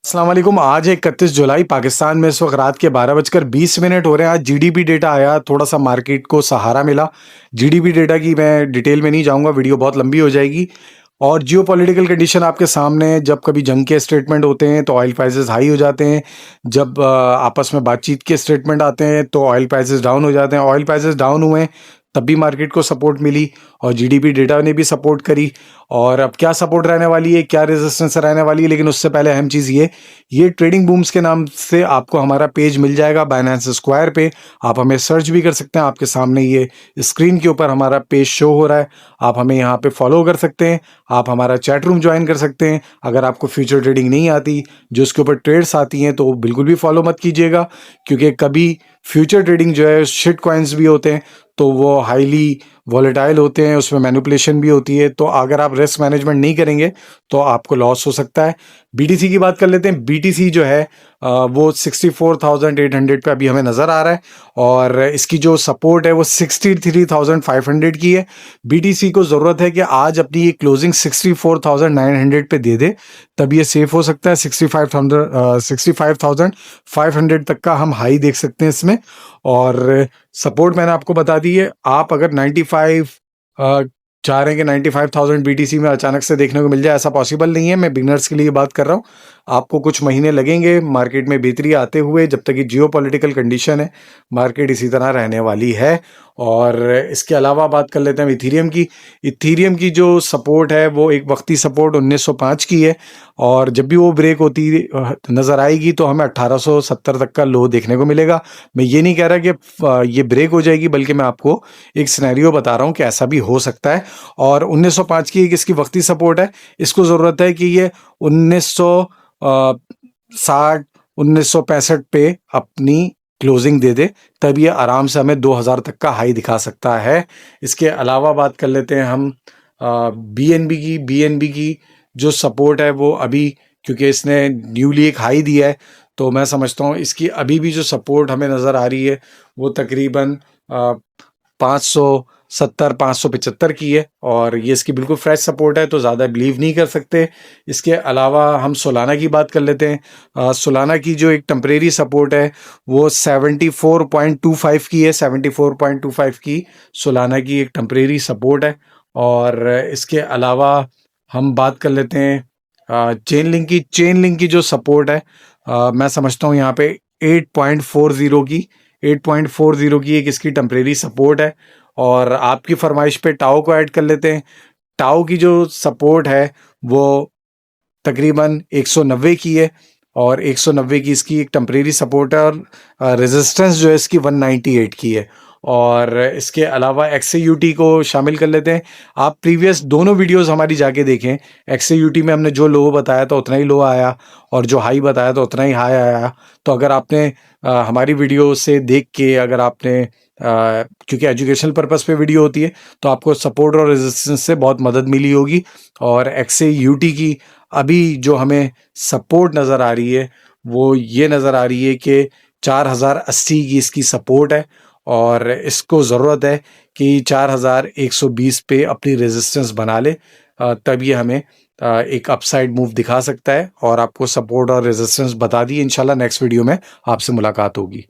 अस्सलाम वालेकुम। आज है 31 जुलाई। पाकिस्तान में इस वक्त रात के 12:20 हो रहे हैं। आज जीडीपी डेटा आया, थोड़ा सा मार्केट को सहारा मिला। जीडीपी डेटा की मैं डिटेल में नहीं जाऊंगा, वीडियो बहुत लंबी हो जाएगी। और जियो पॉलिटिकल कंडीशन आपके सामने है। जब कभी जंग के स्टेटमेंट होते हैं तो ऑयल प्राइसेस हाई हो जाते हैं। जब आपस में बातचीत के स्टेटमेंट आते हैं तो ऑयल प्राइसेस डाउन हो जाते हैं। ऑयल प्राइसेस डाउन हुए तब भी मार्केट को सपोर्ट मिली और जीडीपी डेटा ने भी सपोर्ट करी। और अब क्या सपोर्ट रहने वाली है, क्या रेजिस्टेंस रहने वाली है, लेकिन उससे पहले अहम चीज़ ये ट्रेडिंग बूम्स के नाम से आपको हमारा पेज मिल जाएगा बाइनेंस स्क्वायर पे। आप हमें सर्च भी कर सकते हैं। आपके सामने ये स्क्रीन के ऊपर हमारा पेज शो हो रहा है। आप हमें यहाँ पे फॉलो कर सकते हैं। आप हमारा चैट रूम ज्वाइन कर सकते हैं। अगर आपको फ्यूचर ट्रेडिंग नहीं आती, जो उसके ऊपर ट्रेड्स आती हैं, तो बिल्कुल भी फॉलो मत कीजिएगा, क्योंकि कभी फ्यूचर ट्रेडिंग जो है, शिट कॉइन्स भी होते हैं तो वो हाईली वॉलेटाइल होते हैं, उसमें मैनिपुलेशन भी होती है। तो अगर आप रिस्क मैनेजमेंट नहीं करेंगे तो आपको लॉस हो सकता है। बीटीसी की बात कर लेते हैं। बीटीसी जो है वो 64,800 पे अभी हमें नज़र आ रहा है और इसकी जो सपोर्ट है वो 63,500 की है। बीटीसी को ज़रूरत है कि आज अपनी ये क्लोजिंग 64,900 पे दे दे, तब ये सेफ हो सकता है। 65,500 तक का हम हाई देख सकते हैं इसमें। और सपोर्ट मैंने आपको बता दी है। आप अगर 95 चाह रहे हैं कि 95,000 बीटीसी में अचानक से देखने को मिल जाए, ऐसा पॉसिबल नहीं है। मैं बिगनर्स के लिए बात कर रहा हूँ। आपको कुछ महीने लगेंगे मार्केट में बेहतरी आते हुए। जब तक ये जियो पॉलिटिकल कंडीशन है, मार्केट इसी तरह रहने वाली है। और इसके अलावा बात कर लेते हैं इथीरियम की। इथीरियम की जो सपोर्ट है वो एक वक्ती सपोर्ट 1905 की है और जब भी वो ब्रेक होती नज़र आएगी तो हमें 1870 तक का लो देखने को मिलेगा। मैं ये नहीं कह रहा कि ये ब्रेक हो जाएगी, बल्कि मैं आपको एक सिनेरियो बता रहा हूँ कि ऐसा भी हो सकता है। और 1905 की एक इसकी वक्ती सपोर्ट है। इसको ज़रूरत है कि ये 1960 1965 पे अपनी क्लोजिंग दे दे, तब ये आराम से हमें 2000 तक का हाई दिखा सकता है। इसके अलावा बात कर लेते हैं हम बीएनबी की जो सपोर्ट है वो अभी, क्योंकि इसने न्यूली एक हाई दिया है, तो मैं समझता हूँ इसकी अभी भी जो सपोर्ट हमें नज़र आ रही है वो तकरीबन 570 575 की है और ये इसकी बिल्कुल फ्रेश सपोर्ट है, तो ज़्यादा बिलीव नहीं कर सकते। इसके अलावा हम सोलाना की बात कर लेते हैं। सोलाना की जो एक टेम्परेरी सपोर्ट है वो 74.25 की है। 74.25 की सोलाना की एक टेम्परेरी सपोर्ट है। और इसके अलावा हम बात कर लेते हैं चेन लिंक की जो सपोर्ट है, मैं समझता हूँ यहाँ पे 8.40 की एक इसकी टेम्परेरी सपोर्ट है। और आपकी फरमाइश पे टाओ को ऐड कर लेते हैं। टाओ की जो सपोर्ट है वो तकरीबन 190 की है और 190 की इसकी एक टेम्परेरी सपोर्ट है। और रेजिस्टेंस जो है इसकी 198 की है। और इसके अलावा एक्सयूटी को शामिल कर लेते हैं। आप प्रीवियस दोनों वीडियोस हमारी जाके देखें। एक्सयूटी में हमने जो लो बताया था उतना ही लो आया और जो हाई बताया था उतना ही हाई आया। तो अगर आपने हमारी वीडियो से देख के, अगर आपने क्योंकि एजुकेशनल पर्पस पे वीडियो होती है, तो आपको सपोर्ट और रेजिस्टेंस से बहुत मदद मिली होगी। और एक्सयूटी की अभी जो हमें सपोर्ट नज़र आ रही है वो ये नज़र आ रही है कि 4080 की इसकी सपोर्ट है और इसको ज़रूरत है कि 4120 पे अपनी रेजिस्टेंस बना ले, तब ये हमें एक अपसाइड मूव दिखा सकता है। और आपको सपोर्ट और रेजिस्टेंस बता दी। इंशाल्लाह नेक्स्ट वीडियो में आपसे मुलाकात होगी।